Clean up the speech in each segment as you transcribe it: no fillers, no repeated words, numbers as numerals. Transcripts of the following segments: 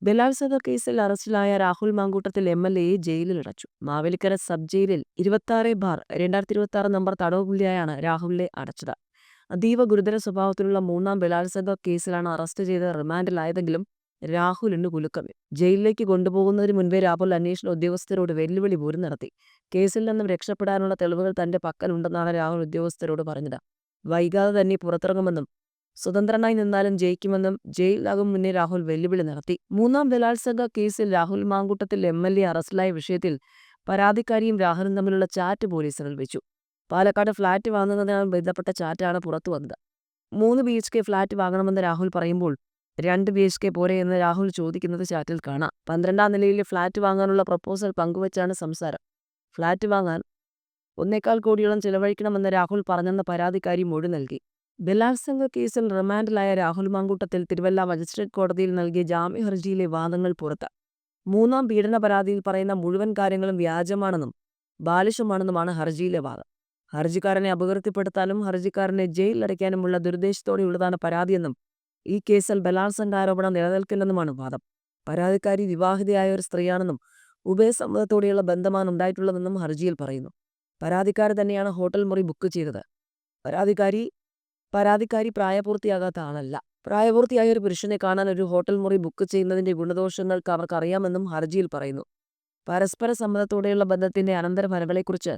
ബലാത്സംഗ കേസിൽ അറസ്റ്റിലായ രാഹുൽ മാങ്കൂട്ടത്തിൽ എം.എൽ.എയെ ജയിലിലടച്ചു. മാവേലിക്കര സബ് ജയിലിൽ 26/2026 നമ്പർ തടവുപുള്ളിയായാണ് രാഹുലിനെ അടച്ചത്. അതീവ ഗുരുതര സ്വഭാവത്തിലുള്ള മൂന്നാം ബലാത്സംഗ കേസിലാണ് അറസ്റ്റ് ചെയ്ത് റിമാൻഡിലായതെങ്കിലും രാഹുലിന് കുലുക്കമേ. ജയിലിലേക്ക് കൊണ്ടുപോകുന്നതിന് മുൻപേ രാഹുൽ അന്വേഷണ ഉദ്യോഗസ്ഥരോട് വെല്ലുവിളി പോലും നടത്തി. കേസിൽ നിന്നും രക്ഷപ്പെടാനുള്ള തെളിവുകൾ തന്റെ പക്കലുണ്ടെന്നാണ് രാഹുൽ ഉദ്യോഗസ്ഥരോട് പറഞ്ഞത്. വൈകാതെ തന്നെ പുറത്തിറങ്ങുമെന്നും സ്വതന്ത്രനായി നിന്നാലും ജയിക്കുമെന്നും ജയിലിലാകും മുന്നേ രാഹുൽ വെല്ലുവിളി നടത്തി. മൂന്നാം ബലാത്സംഗ കേസിൽ രാഹുൽ മാങ്കൂട്ടത്തിൽ എം.എൽ.എ അറസ്റ്റിലായ വിഷയത്തിൽ പരാതിക്കാരിയും രാഹുലും തമ്മിലുള്ള ചാറ്റ് പോലീസിൽ വെച്ചു. പാലക്കാട് ഫ്ളാറ്റ് വാങ്ങുന്നതിനാൽ ബന്ധപ്പെട്ട ചാറ്റാണ് പുറത്തു വന്നത്. 3 BHK ഫ്ളാറ്റ് വാങ്ങണമെന്ന് രാഹുൽ പറയുമ്പോൾ 2 BHK പോരെ എന്ന് രാഹുൽ ചോദിക്കുന്നത് ചാറ്റിൽ കാണാം. 12ാം നിലയിലെ ഫ്ളാറ്റ് വാങ്ങാനുള്ള പ്രപ്പോസൽ പങ്കുവച്ചാണ് സംസാരം. ഫ്ളാറ്റ് വാങ്ങാൻ 1.25 കോടിയോളം ചിലവഴിക്കണമെന്ന് രാഹുൽ പറഞ്ഞെന്ന് പരാതിക്കാരി മൊഴി നൽകി. ബലാത്സംഗ കേസിൽ റിമാൻഡിലായ രാഹുൽ മാങ്കൂട്ടത്തിൽ തിരുവല്ല മജിസ്ട്രേറ്റ് കോടതിയിൽ നൽകിയ ജാമ്യഹർജിയിലെ വാദങ്ങൾ പുറത്ത്. മൂന്നാം പീഡന പരാതിയിൽ പറയുന്ന മുഴുവൻ കാര്യങ്ങളും വ്യാജമാണെന്നും ബാലിശമാണെന്നുമാണ് ഹർജിയിലെ വാദം. ഹർജിക്കാരനെ അപകീർത്തിപ്പെടുത്താനും ഹർജിക്കാരനെ ജയിലിലടയ്ക്കാനുമുള്ള ദുരുദ്ദേശത്തോടെയുള്ളതാണ് പരാതിയെന്നും ഈ കേസിൽ ബലാത്സംഗാരോപണം നിലനിൽക്കില്ലെന്നുമാണ് വാദം. പരാതിക്കാരി വിവാഹിതയായ ഒരു സ്ത്രീയാണെന്നും ഉഭയസമ്മതത്തോടെയുള്ള ബന്ധമാണ് ഉണ്ടായിട്ടുള്ളതെന്നും ഹർജിയിൽ പറയുന്നു. പരാതിക്കാരി തന്നെയാണ് ഹോട്ടൽ മുറി ബുക്ക് ചെയ്തത്. പരാതിക്കാരി പ്രായപൂർത്തിയാകാത്ത ആളല്ല. പ്രായപൂർത്തിയായ ഒരു പുരുഷനെ കാണാൻ ഒരു ഹോട്ടൽ മുറി ബുക്ക് ചെയ്യുന്നതിന്റെ ഗുണദോഷങ്ങൾക്ക് അവർക്കറിയാമെന്നും ഹർജിയിൽ പറയുന്നു. പരസ്പര സമ്മതത്തോടെയുള്ള ബന്ധത്തിന്റെ അനന്തരഫലങ്ങളെക്കുറിച്ച്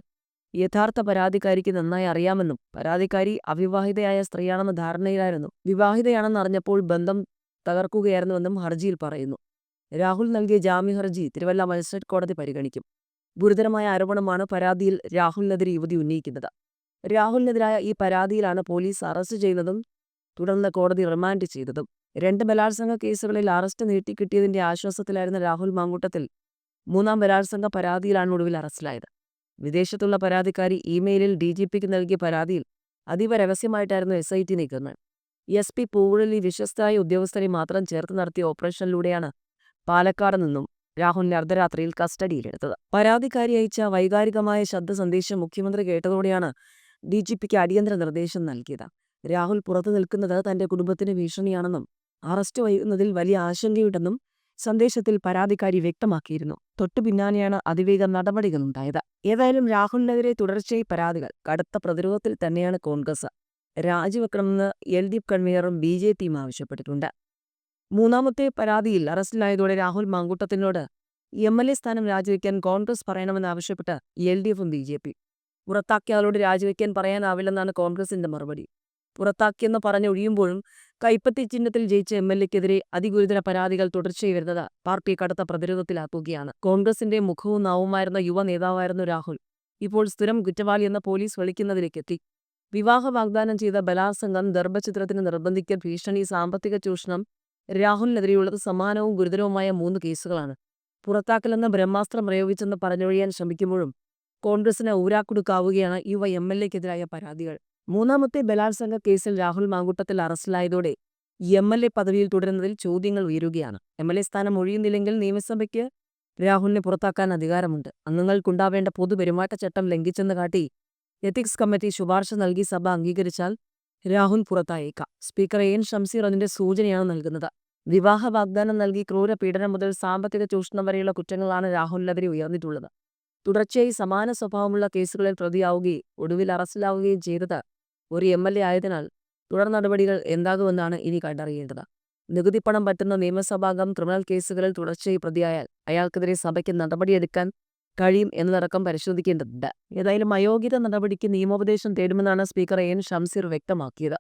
യഥാർത്ഥ പരാതിക്കാരിക്ക് നന്നായി അറിയാമെന്നും പരാതിക്കാരി അവിവാഹിതയായ സ്ത്രീയാണെന്ന ധാരണയിലായിരുന്നു. വിവാഹിതയാണെന്ന് അറിഞ്ഞപ്പോൾ ബന്ധം തകർക്കുകയായിരുന്നുവെന്നും ഹർജിയിൽ പറയുന്നു. രാഹുൽ നൽകിയ ജാമ്യഹർജി തിരുവല്ല മജിസ്ട്രേറ്റ് കോടതി പരിഗണിക്കും. ഗുരുതരമായ ആരോപണമാണ് പരാതിയിൽ രാഹുലിനെതിരെ യുവതി ഉന്നയിക്കുന്നത്. രാഹുലിനെതിരായ ഈ പരാതിയിലാണ് പോലീസ് അറസ്റ്റ് ചെയ്തതും തുടർന്ന് കോടതി റിമാൻഡ് ചെയ്തതും. 2 ബലാത്സംഗ കേസുകളിൽ അറസ്റ്റ് നീട്ടിക്കിട്ടിയതിന്റെ ആശ്വാസത്തിലായിരുന്ന രാഹുൽ മാങ്കൂട്ടത്തിൽ മൂന്നാം ബലാത്സംഗ പരാതിയിലാണ് ഒടുവിൽ അറസ്റ്റിലായത്. വിദേശത്തുള്ള പരാതിക്കാരി ഇമെയിലിൽ DGPക്ക് നൽകിയ പരാതിയിൽ അതീവ രഹസ്യമായിട്ടായിരുന്നു SIT നീക്കുന്നത്. SP പൂവുഴലി വിശ്വസ്തരായ ഉദ്യോഗസ്ഥരെ മാത്രം ചേർത്ത് നടത്തിയ ഓപ്പറേഷനിലൂടെയാണ് പാലക്കാട് നിന്നും രാഹുലിനെ അർദ്ധരാത്രിയിൽ കസ്റ്റഡിയിലെടുത്തത്. പരാതിക്കാരി അയച്ച വൈകാരികമായ ശബ്ദ സന്ദേശം മുഖ്യമന്ത്രി കേട്ടതോടെയാണ് DGPക്ക് അടിയന്തര നിർദ്ദേശം നൽകിയത്. രാഹുൽ പുറത്തു നിൽക്കുന്നത് തന്റെ കുടുംബത്തിന് ഭീഷണിയാണെന്നും അറസ്റ്റ് വൈകുന്നതിൽ വലിയ ആശങ്കയുണ്ടെന്നും സന്ദേശത്തിൽ പരാതിക്കാരി വ്യക്തമാക്കിയിരുന്നു. തൊട്ടു പിന്നാലെയാണ് അതിവേഗ നടപടികളുണ്ടായത്. ഏതായാലും രാഹുലിനെതിരെ തുടർച്ചയായി പരാതികൾ. കടുത്ത പ്രതിരോധത്തിൽ തന്നെയാണ് കോൺഗ്രസ്. രാജിവെക്കണമെന്ന് LDF കൺവീനറും BJPയും ആവശ്യപ്പെട്ടിട്ടുണ്ട്. മൂന്നാമത്തെ പരാതിയിൽ അറസ്റ്റിലായതോടെ രാഹുൽ മാങ്കൂട്ടത്തിനോട് MLA സ്ഥാനം രാജിവെക്കാൻ കോൺഗ്രസ് പറയണമെന്നാവശ്യപ്പെട്ട് LDFും BJPയും. പുറത്താക്കിയാളോട് രാജിവെക്കാൻ പറയാനാവില്ലെന്നാണ് കോൺഗ്രസിന്റെ മറുപടി. പുറത്താക്കിയെന്ന് പറഞ്ഞൊഴിയുമ്പോഴും കൈപ്പത്തി ചിഹ്നത്തിൽ ജയിച്ച MLAക്കെതിരെ അതിഗുരുതര പരാതികൾ തുടർച്ചയായി വരുന്നത് പാർട്ടിയെ കടുത്ത പ്രതിരോധത്തിലാക്കുകയാണ്. കോൺഗ്രസിന്റെ മുഖവും നാവുമായിരുന്ന യുവ നേതാവായിരുന്നു രാഹുൽ. ഇപ്പോൾ സ്ഥിരം കുറ്റവാളിയെന്ന് പോലീസ് വിളിക്കുന്നതിലേക്കെത്തി. വിവാഹ വാഗ്ദാനം ചെയ്ത ബലാത്സംഗം, ഗർഭഛിദ്രത്തിന് നിർബന്ധിക്കൽ, ഭീഷണി, സാമ്പത്തിക ചൂഷണം. രാഹുലിനെതിരെയുള്ളത് സമാനവും ഗുരുതരവുമായ 3 കേസുകളാണ്. പുറത്താക്കലെന്ന് ബ്രഹ്മാസ്ത്രം പ്രയോഗിച്ചെന്ന് പറഞ്ഞൊഴിയാൻ ശ്രമിക്കുമ്പോഴും കോൺഗ്രസിന് ഊരാക്കുടുക്കാവുകയാണ് യുവ MLAക്കെതിരായ പരാതികൾ. മൂന്നാമത്തെ ബലാത്സംഗ കേസിൽ രാഹുൽ മാങ്കൂട്ടത്തിൽ അറസ്റ്റിലായതോടെ MLA പദവിയിൽ തുടരുന്നതിൽ ചോദ്യങ്ങൾ ഉയരുകയാണ്. MLA സ്ഥാനം ഒഴിയുന്നില്ലെങ്കിൽ നിയമസഭയ്ക്ക് രാഹുലിനെ പുറത്താക്കാൻ അധികാരമുണ്ട്. അംഗങ്ങൾക്കുണ്ടാവേണ്ട പൊതുപെരുമാറ്റച്ചട്ടം ലംഘിച്ചെന്ന് കാട്ടി എത്തിക്സ് കമ്മിറ്റി ശുപാർശ നൽകി സഭ അംഗീകരിച്ചാൽ രാഹുൽ പുറത്തായേക്കാം. സ്പീക്കർ AN ഷംസീർ അതിന്റെ സൂചനയാണ് നൽകുന്നത്. വിവാഹ വാഗ്ദാനം നൽകി ക്രൂര പീഡനം മുതൽ സാമ്പത്തിക ചൂഷണം വരെയുള്ള കുറ്റങ്ങളാണ് രാഹുലിനെതിരെ ഉയർന്നിട്ടുള്ളത്. തുടർച്ചയായി സമാന സ്വഭാവമുള്ള കേസുകളിൽ പ്രതിയാവുകയും ഒടുവിൽ അറസ്റ്റിലാവുകയും ചെയ്തത് ഒരു MLA ആയതിനാൽ തുടർ നടപടികൾ എന്താകുമെന്നാണ് ഇനി കണ്ടറിയേണ്ടത്. നികുതിപ്പണം പറ്റുന്ന നിയമസഭാംഗം ക്രിമിനൽ കേസുകളിൽ തുടർച്ചയായി പ്രതിയായാൽ അയാൾക്കെതിരെ സഭയ്ക്ക് നടപടിയെടുക്കാൻ കഴിയും എന്നതടക്കം പരിശോധിക്കേണ്ടതുണ്ട്. ഏതായാലും അയോഗ്യത നടപടിക്ക് നിയമോപദേശം തേടുമെന്നാണ് സ്പീക്കർ AN ഷംസീർ വ്യക്തമാക്കിയത്.